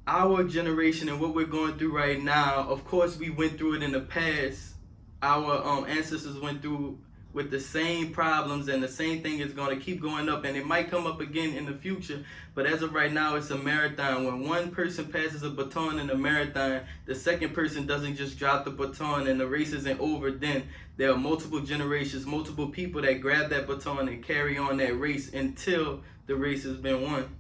our generation and what we're going through right now, of course we went through it in the past. Our ancestors went through with the same problems, and the same thing is going to keep going up, and it might come up again in the future. But as of right now, it's a marathon. When one person passes a baton in a marathon, the second person doesn't just drop the baton and the race isn't over. Then there are multiple generations, multiple people that grab that baton and carry on that race until the race has been won.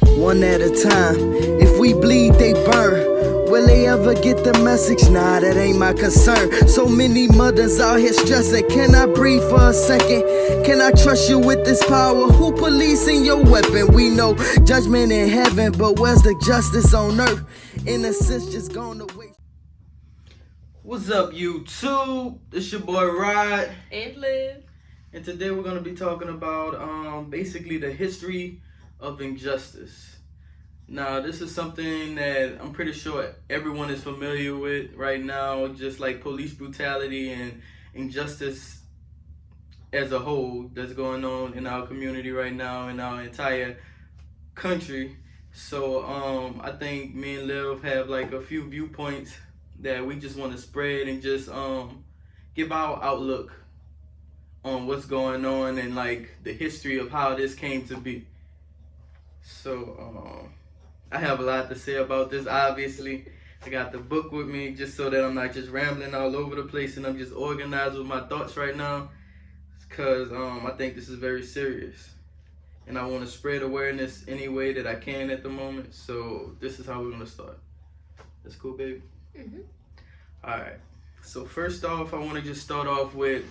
One at a time. If we bleed, they burn. Will they ever get the message? Nah, that ain't my concern. So many mothers out here stressing. Can I breathe for a second? Can I trust you with this power? Who policing your weapon? We know judgment in heaven, but where's the justice on earth? Innocence just gone to waste. What's up, YouTube? It's your boy Rod and Liv. And today we're going to be talking about basically the history of injustice. Now, this is something that I'm pretty sure everyone is familiar with right now, just like police brutality and injustice as a whole that's going on in our community right now, in our entire country. So I think me and Liv have like a few viewpoints that we just want to spread and just give our outlook on what's going on and like the history of how this came to be. So I have a lot to say about this. Obviously, I got the book with me just so that I'm not just rambling all over the place and I'm just organized with my thoughts right now, because I think this is very serious and I want to spread awareness any way that I can at the moment. So this is how we're going to start. That's cool, baby? Mm-hmm. All right. So first off, I want to just start off with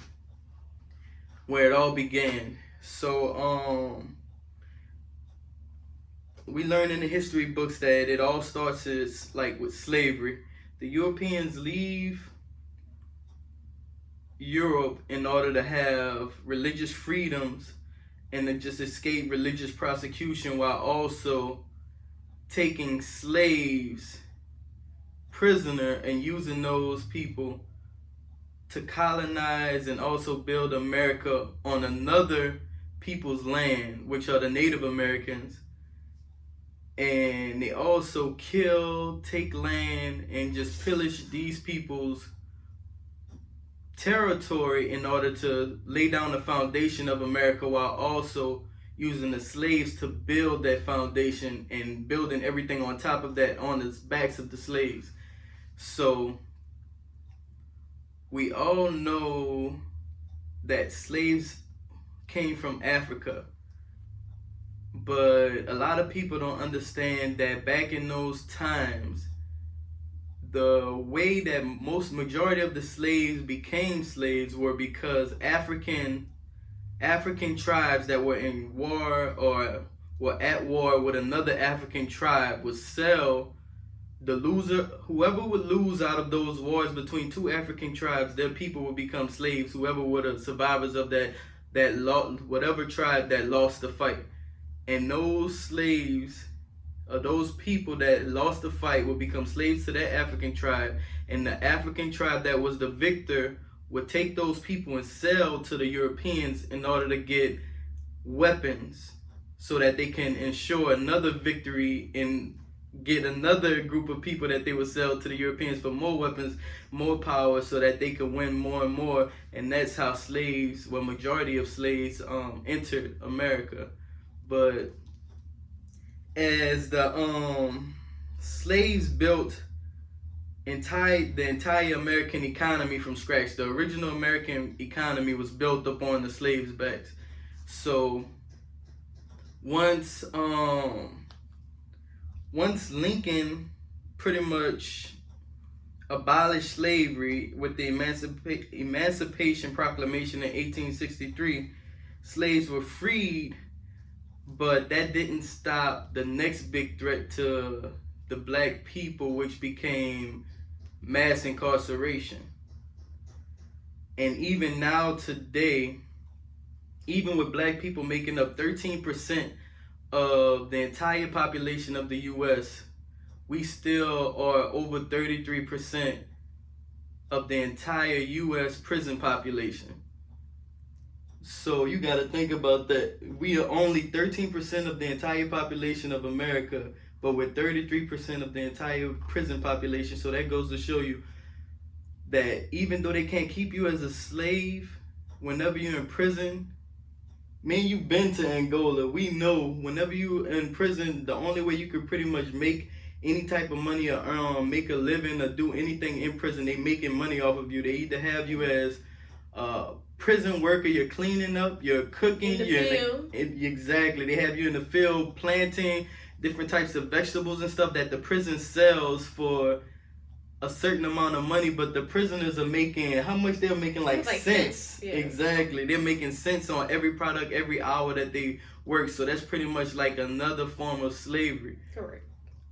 where it all began. So we learn in the history books that it all starts as like with slavery. The Europeans leave Europe in order to have religious freedoms and to just escape religious prosecution, while also taking slaves prisoner and using those people to colonize and also build America on another people's land, which are the Native Americans. And they also kill, take land, and just pillage these people's territory in order to lay down the foundation of America, while also using the slaves to build that foundation and building everything on top of that on the backs of the slaves. So we all know that slaves came from Africa. But a lot of people don't understand that back in those times, the way that majority of the slaves became slaves were because African tribes that were in war or were at war with another African tribe would sell the loser. Whoever would lose out of those wars between two African tribes, their people would become slaves. Whoever were the survivors of whatever tribe that lost the fight. And those slaves, or those people that lost the fight, would become slaves to that African tribe. And the African tribe that was the victor would take those people and sell to the Europeans in order to get weapons so that they can ensure another victory and get another group of people that they would sell to the Europeans for more weapons, more power, so that they could win more and more. And that's how majority of slaves entered America. But as the slaves built the entire American economy from scratch, the original American economy was built upon the slaves' backs. So once Lincoln pretty much abolished slavery with the Emancipation Proclamation in 1863, slaves were freed. But that didn't stop the next big threat to the black people, which became mass incarceration. And even now today, even with black people making up 13% of the entire population of the US, we still are over 33% of the entire US prison population. So you got to think about that. We are only 13% of the entire population of America, but with 33% of the entire prison population. So that goes to show you that even though they can't keep you as a slave, whenever you're in prison, man, you've been to Angola. We know whenever you're in prison, the only way you could pretty much make any type of money or make a living or do anything in prison, they making money off of you. They either have you as a prison worker, you're cleaning up, you're cooking, exactly. They have you in the field planting different types of vegetables and stuff that the prison sells for a certain amount of money, but the prisoners are making how much? They're making like cents. Yeah. Exactly. They're making cents on every product, every hour that they work. So that's pretty much like another form of slavery. Correct.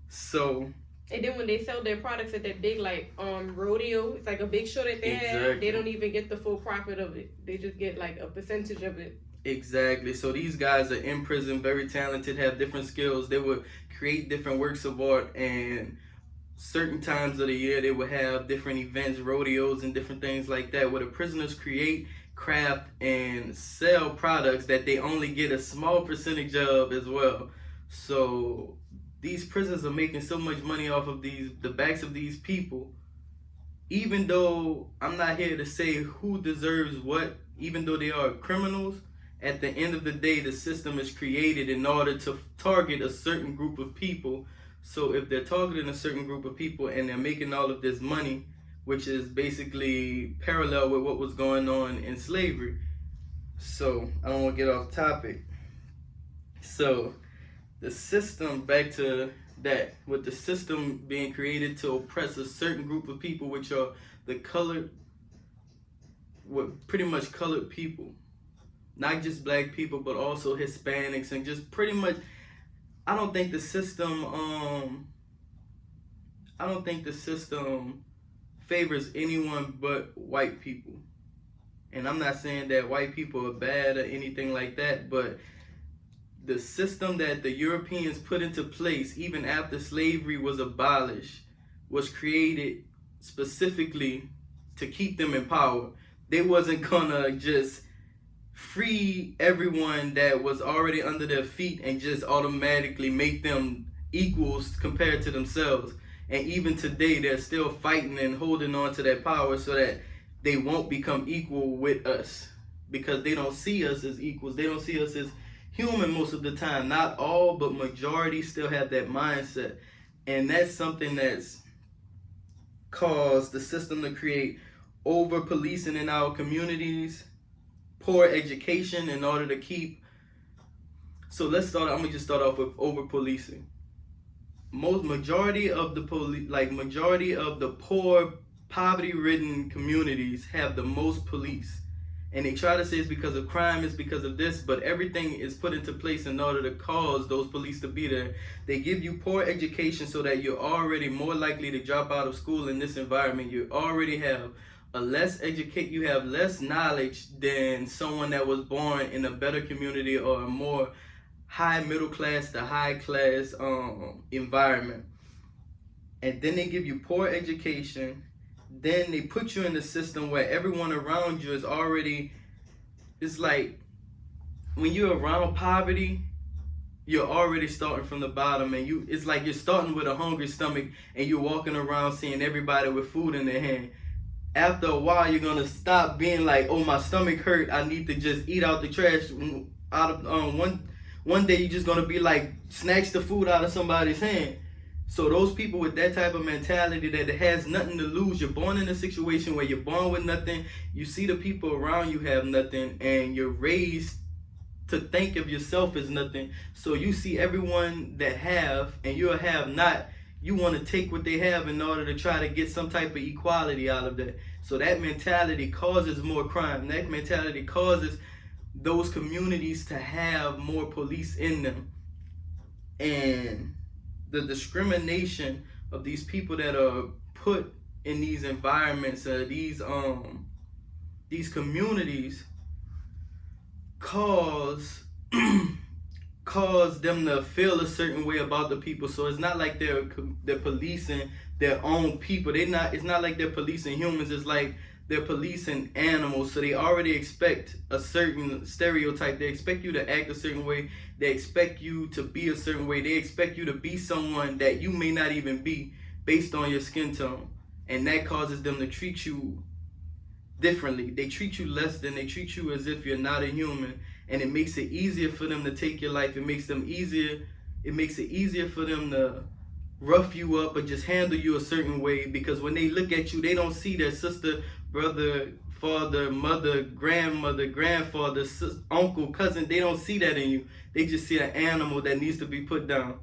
So. And then when they sell their products at that big rodeo, it's like a big show that they have, they don't even get the full profit of it. They just get like a percentage of it. Exactly. So these guys are in prison, very talented, have different skills. They would create different works of art, and certain times of the year they would have different events, rodeos and different things like that, where the prisoners create, craft, and sell products that they only get a small percentage of as well. So these prisons are making so much money off of the backs of these people. Even though I'm not here to say who deserves what, even though they are criminals, at the end of the day, the system is created in order to target a certain group of people. So if they're targeting a certain group of people and they're making all of this money, which is basically parallel with what was going on in slavery. So I don't want to get off topic. So the system, back to that, with the system being created to oppress a certain group of people, which are the colored, pretty much colored people. Not just black people, but also Hispanics, and just pretty much, I don't think the system favors anyone but white people. And I'm not saying that white people are bad or anything like that, but the system that the Europeans put into place, even after slavery was abolished, was created specifically to keep them in power. They wasn't gonna just free everyone that was already under their feet and just automatically make them equals compared to themselves. And even today, they're still fighting and holding on to that power so that they won't become equal with us, because they don't see us as equals. They don't see us as human most of the time. Not all, but majority still have that mindset. And that's something that's caused the system to create over-policing in our communities, poor education in order to keep. So I'm gonna just start off with over-policing. Majority of the poor, poverty-ridden communities have the most police. And they try to say it's because of crime, it's because of this, but everything is put into place in order to cause those police to be there. They give you poor education so that you're already more likely to drop out of school in this environment. You already have you have less knowledge than someone that was born in a better community or a more high middle class to high class environment. And then they give you poor education. Then they put you in the system where everyone around you is already, it's like when you're around poverty, you're already starting from the bottom, and it's like you're starting with a hungry stomach and you're walking around seeing everybody with food in their hand. After a while, you're gonna stop being like, oh, my stomach hurt, I need to just eat out the trash. One day you're just gonna be like, snatch the food out of somebody's hand. So those people with that type of mentality that it has nothing to lose, you're born in a situation where you're born with nothing, you see the people around you have nothing, and you're raised to think of yourself as nothing. So you see everyone that have, and you have not, you want to take what they have in order to try to get some type of equality out of that. So that mentality causes more crime. That mentality causes those communities to have more police in them. And the discrimination of these people that are put in these environments, these communities, cause them to feel a certain way about the people. So it's not like they're policing their own people. It's not like they're policing humans. It's like they're policing animals, so they already expect a certain stereotype. They expect you to act a certain way. They expect you to be a certain way. They expect you to be someone that you may not even be based on your skin tone. And that causes them to treat you differently. They treat you less than, they treat you as if you're not a human. And it makes it easier for them to take your life. It makes it easier for them to rough you up or just handle you a certain way, because when they look at you, they don't see their sister, brother, father, mother, grandmother, grandfather, sister, uncle, cousin. They don't see that in you. They just see an animal that needs to be put down.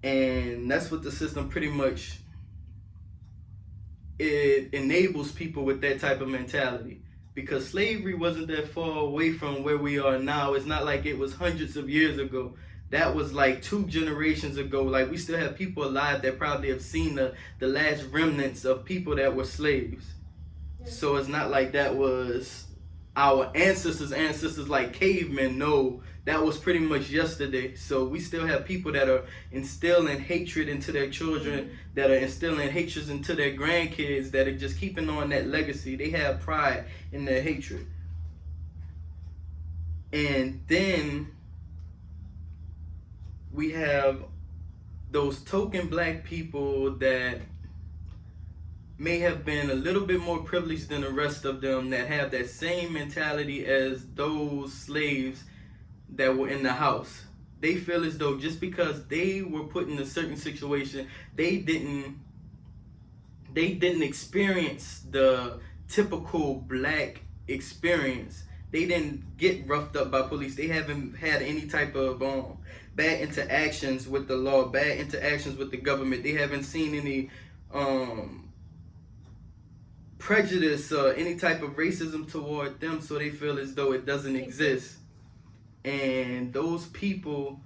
And that's what the system pretty much, it enables people with that type of mentality. Because slavery wasn't that far away from where we are now. It's not like it was hundreds of years ago. That was like 2 generations ago. Like, we still have people alive that probably have seen the last remnants of people that were slaves. Yeah. So it's not like that was our ancestors like cavemen. No, that was pretty much yesterday. So we still have people that are instilling hatred into their children, that are instilling hatred into their grandkids, that are just keeping on that legacy. They have pride in their hatred. And then we have those token black people that may have been a little bit more privileged than the rest of them, that have that same mentality as those slaves that were in the house. They feel as though just because they were put in a certain situation, they didn't experience the typical black experience. They didn't get roughed up by police. They haven't had any type of bad interactions with the law, bad interactions with the government. They haven't seen any prejudice or any type of racism toward them, so they feel as though it doesn't exist. And those people,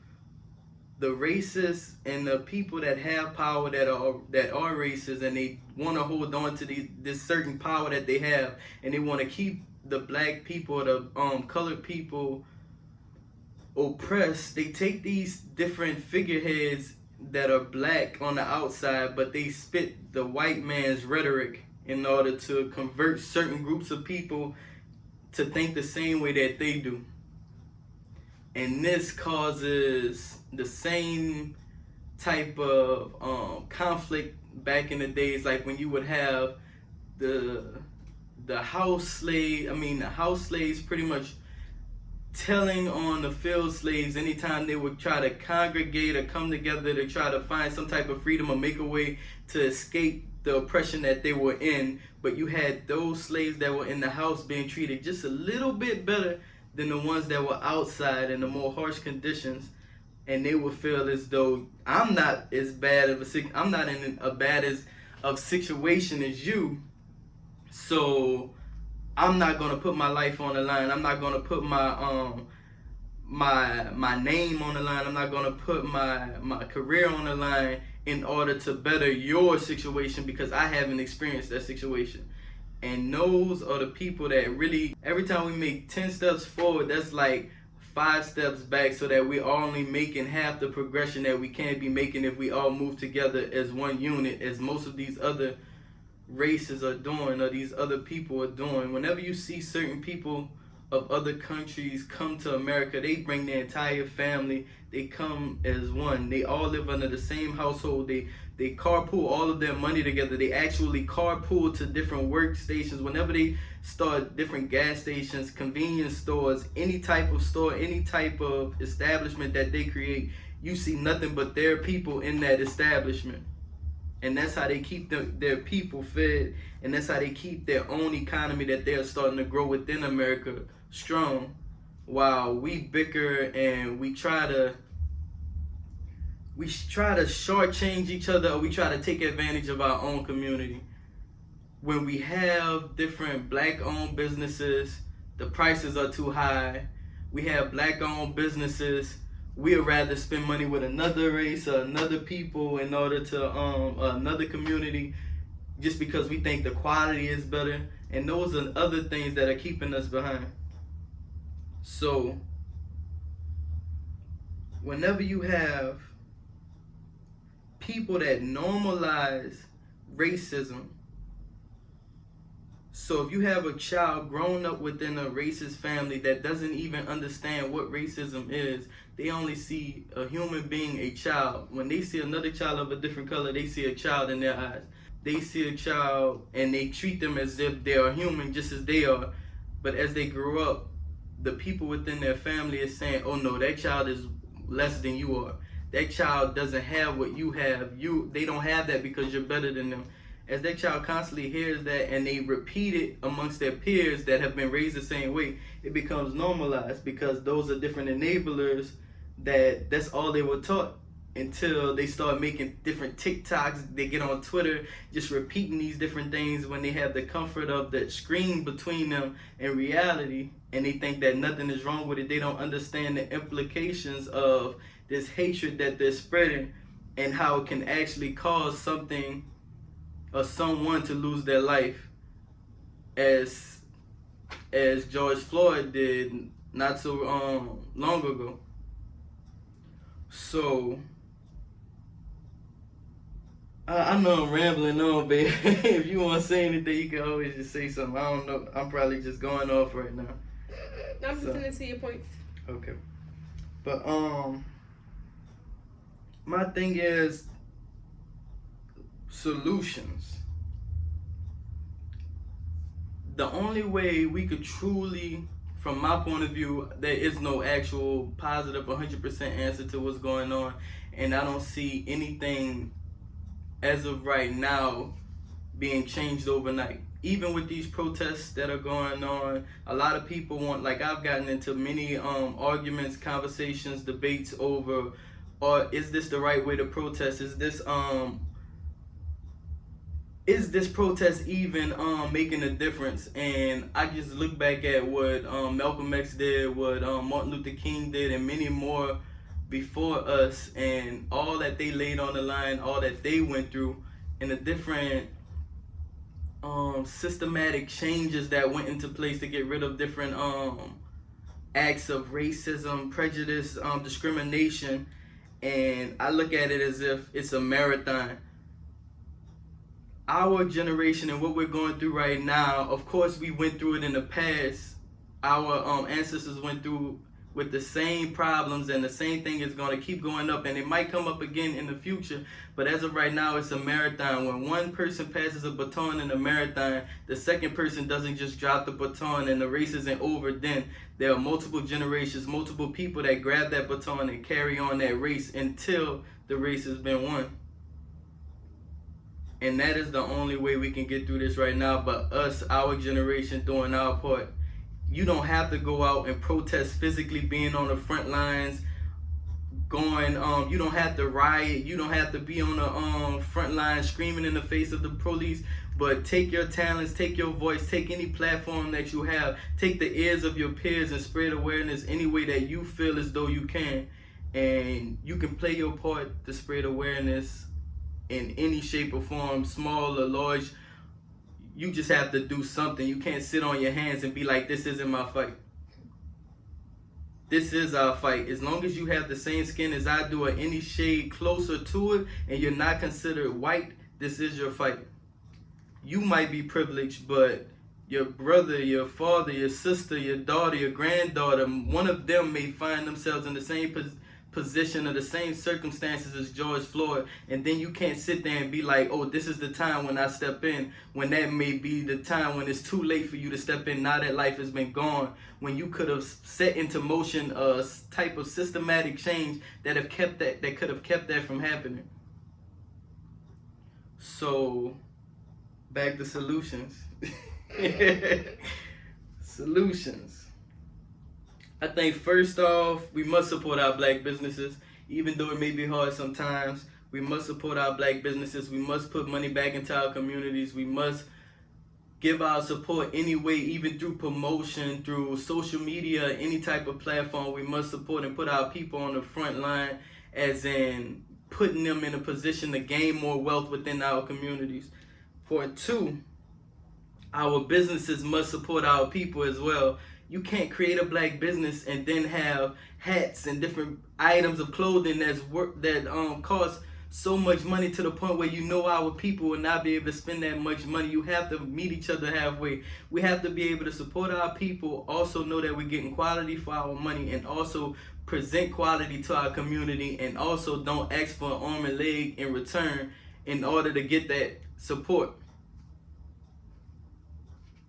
the racists and the people that have power that are racist, and they want to hold on to this certain power that they have, and they want to keep the black people, the colored people oppressed. They take these different figureheads that are black on the outside, but they spit the white man's rhetoric in order to convert certain groups of people to think the same way that they do. And this causes the same type of conflict back in the days, like when you would have the house slaves pretty much telling on the field slaves anytime they would try to congregate or come together to try to find some type of freedom or make a way to escape the oppression that they were in. But you had those slaves that were in the house being treated just a little bit better than the ones that were outside in the more harsh conditions, and they would feel as though I'm not as bad of I'm not in a bad of situation as you, so I'm not gonna put my life on the line. I'm not gonna put my my name on the line. I'm not gonna put my career on the line in order to better your situation, because I haven't experienced that situation. And those are the people that really, every time we make 10 steps forward, that's like 5 steps back, so that we're only making half the progression that we can be making if we all move together as one unit, as most of these other races are doing, or these other people are doing. Whenever you see certain people of other countries come to America, they bring their entire family. They come as one. They all live under the same household. They carpool all of their money together. They actually carpool to different workstations. Whenever they start different gas stations, convenience stores, any type of store, any type of establishment that they create, you see nothing but their people in that establishment. And that's how they keep their people fed, and that's how they keep their own economy that they're starting to grow within America strong, while we bicker and we try to shortchange each other, or we try to take advantage of our own community. When we have different black-owned businesses, the prices are too high. We have black-owned businesses, we'd rather spend money with another race or another people in order to another community, just because we think the quality is better. And those are other things that are keeping us behind. So whenever you have people that normalize racism, So if you have a child grown up within a racist family that doesn't even understand what racism is, they only see a human being, a child. When they see another child of a different color, they see a child in their eyes. They see a child and they treat them as if they are human just as they are. But as they grow up, the people within their family is saying, oh no, that child is less than you are. That child doesn't have what you have. They don't have that because you're better than them. As that child constantly hears that and they repeat it amongst their peers that have been raised the same way, it becomes normalized because those are different enablers that's all they were taught until they start making different TikToks. They get on Twitter just repeating these different things when they have the comfort of that screen between them and reality, and they think that nothing is wrong with it. They don't understand the implications of this hatred that they're spreading and how it can actually cause something or someone to lose their life, as George Floyd did not so long ago. So I know I'm rambling on, babe. If you want to say anything, you can always just say something. I don't know. I'm probably just going off right now. I'm listening to your points. Okay. But my thing is solutions. The only way we could truly, from my point of view, there is no actual positive 100% answer to what's going on, and I don't see anything as of right now being changed overnight. Even with these protests that are going on, a lot of people want, like I've gotten into many arguments, conversations, debates over, or is this the right way to protest? Is this protest even making a difference? And I just look back at what Malcolm X did, what Martin Luther King did, and many more before us, and all that they laid on the line, all that they went through, and the different systematic changes that went into place to get rid of different acts of racism, prejudice, discrimination. And I look at it as if it's a marathon. Our generation and what we're going through right now, of course we went through it in the past. Our ancestors went through with the same problems, and the same thing is going to keep going up, and it might come up again in the future. But as of right now, it's a marathon. When one person passes a baton in a marathon, the second person doesn't just drop the baton and the race isn't over then. There are multiple generations, multiple people that grab that baton and carry on that race until the race has been won. And that is the only way we can get through this right now, but us, our generation, doing our part. You don't have to go out and protest physically, being on the front lines, you don't have to riot, you don't have to be on the front line screaming in the face of the police, but take your talents, take your voice, take any platform that you have, take the ears of your peers and spread awareness any way that you feel as though you can. And you can play your part to spread awareness in any shape or form, small or large. You just have to do something. You can't sit on your hands and be like, this isn't my fight. This is our fight. As long as you have the same skin as I do or any shade closer to it and you're not considered white, this is your fight. You might be privileged, but your brother, your father, your sister, your daughter, your granddaughter, one of them may find themselves in the same position or the same circumstances as George Floyd, and then you can't sit there and be like, oh, this is the time when I step in, when that may be the time when it's too late for you to step in now that life has been gone, when you could have set into motion a type of systematic change that could have kept that from happening. So back to solutions. Solutions. I think first off, we must support our black businesses. Even though it may be hard sometimes, we must support our black businesses. We must put money back into our communities. We must give our support anyway, even through promotion, through social media, any type of platform. We must support and put our people on the front line, as in putting them in a position to gain more wealth within our communities. Point two, our businesses must support our people as well. You can't create a black business and then have hats and different items of clothing that cost so much money to the point where you know our people will not be able to spend that much money. You have to meet each other halfway. We have to be able to support our people, also know that we're getting quality for our money, and also present quality to our community, and also don't ask for an arm and leg in return in order to get that support.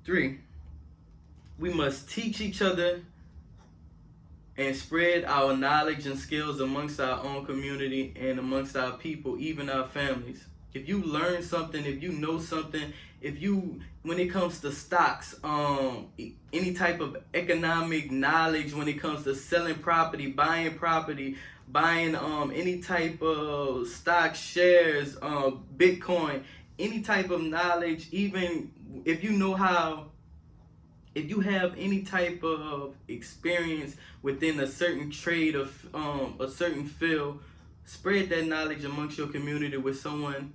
3, we must teach each other and spread our knowledge and skills amongst our own community and amongst our people, even our families. If you learn something, if you know something, when it comes to stocks, any type of economic knowledge, when it comes to selling property, buying any type of stock, shares, Bitcoin, any type of knowledge, even if you have any type of experience within a certain trade of a certain field, spread that knowledge amongst your community with someone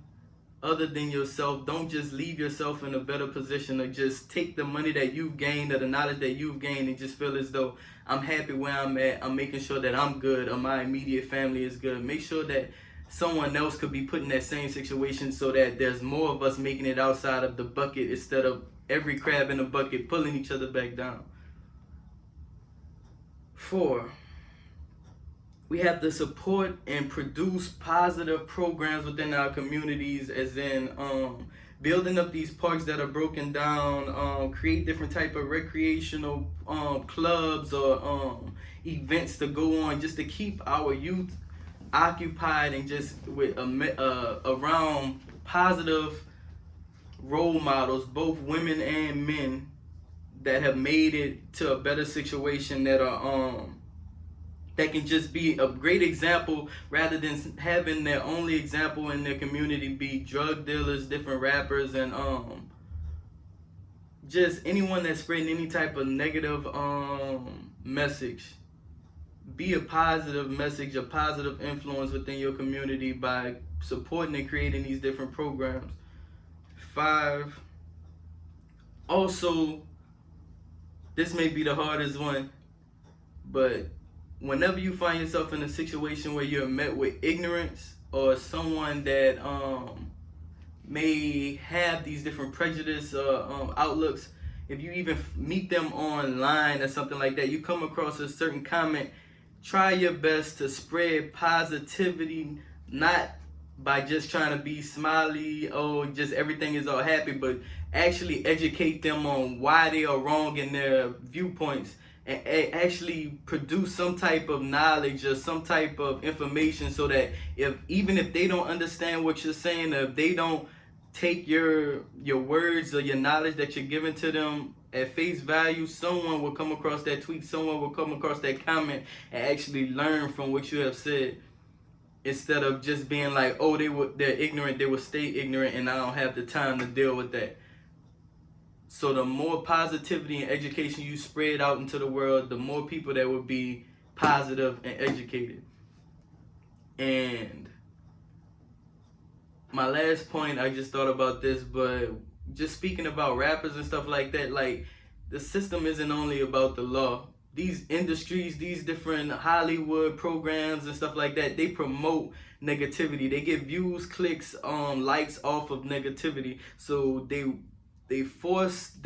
other than yourself. Don't just leave yourself in a better position, or just take the money that you've gained or the knowledge that you've gained and just feel as though I'm happy where I'm at, I'm making sure that I'm good or my immediate family is good. Make sure that someone else could be put in that same situation, so that there's more of us making it outside of the bucket instead of every crab in the bucket pulling each other back down. 4, we have to support and produce positive programs within our communities, as in building up these parks that are broken down, create different type of recreational clubs or events to go on, just to keep our youth occupied and just with around positive role models, both women and men, that have made it to a better situation, that are that can just be a great example, rather than having their only example in their community be drug dealers, different rappers, and just anyone that's spreading any type of negative message. Be a positive message, a positive influence within your community by supporting and creating these different programs. 5, also, this may be the hardest one, but whenever you find yourself in a situation where you're met with ignorance, or someone that may have these different prejudice outlooks, if you even meet them online or something like that, you come across a certain comment, try your best to spread positivity, not by just trying to be smiley, or just everything is all happy, but actually educate them on why they are wrong in their viewpoints, and actually produce some type of knowledge or some type of information, so that even if they don't understand what you're saying, or if they don't take your words or your knowledge that you're giving to them at face value, someone will come across that tweet, someone will come across that comment, and actually learn from what you have said, instead of just being like, oh, they're ignorant, they will stay ignorant, and I don't have the time to deal with that. So the more positivity and education you spread out into the world, the more people that will be positive and educated. And my last point, I just thought about this, but just speaking about rappers and stuff like that, like, the system isn't only about the law. These industries, these different Hollywood programs and stuff like that, they promote negativity. They get views, clicks, likes off of negativity. So they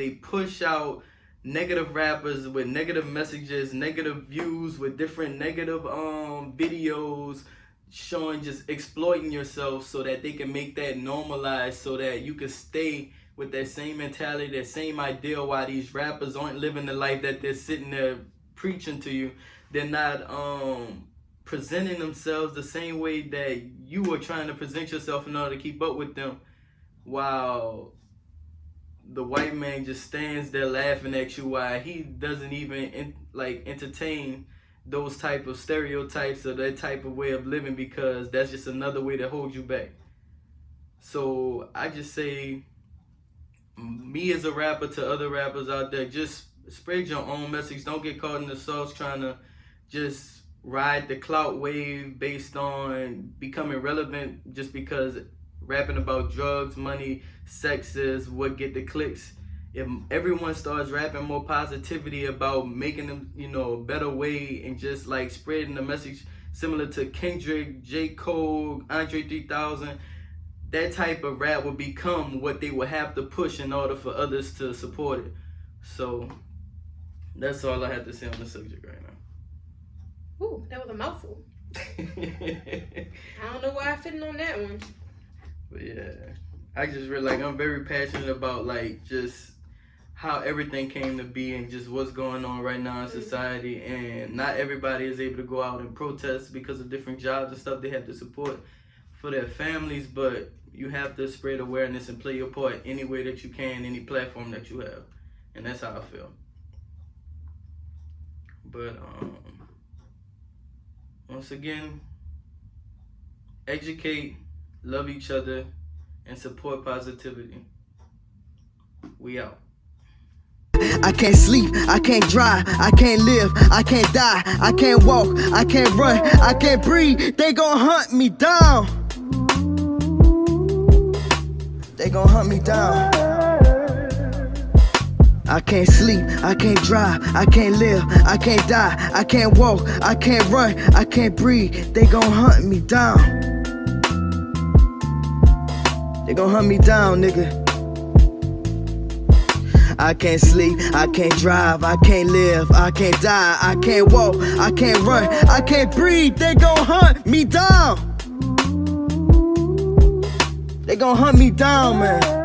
push out negative rappers with negative messages, negative views, with different negative videos, showing, just exploiting yourself, so that they can make that normalized, so that you can stay with that same mentality, that same idea, why these rappers aren't living the life that they're sitting there preaching to you. They're not presenting themselves the same way that you are trying to present yourself in order to keep up with them, while the white man just stands there laughing at you, while he doesn't even entertain those type of stereotypes or that type of way of living, because that's just another way to hold you back. So I just say, me as a rapper, to other rappers out there, just spread your own message. Don't get caught in the sauce trying to just ride the clout wave based on becoming relevant just because rapping about drugs, money, sex is what get the clicks. If everyone starts rapping more positivity about making them, a better way, and just like spreading the message, similar to Kendrick, J. Cole, Andre 3000. That type of rap will become what they will have to push in order for others to support it. So that's all I have to say on the subject right now. Ooh, that was a mouthful. I don't know why I fitting on that one. But yeah, I just really I'm very passionate about just how everything came to be and just what's going on right now in society. And not everybody is able to go out and protest because of different jobs and stuff they have to support for their families, but you have to spread awareness and play your part any way that you can, any platform that you have. And that's how I feel. But once again, educate, love each other, and support positivity. We out. I can't sleep, I can't drive, I can't live, I can't die, I can't walk, I can't run, I can't breathe. They gon' hunt me down. They gon' hunt me down. I can't sleep, I can't drive, I can't live, I can't die, I can't walk, I can't run, I can't breathe. They gon' hunt me down. They gon' hunt me down, nigga. I can't sleep, I can't drive, I can't live, I can't die, I can't walk, I can't run, I can't breathe. They gon' hunt me down. They gon' hunt me down, man.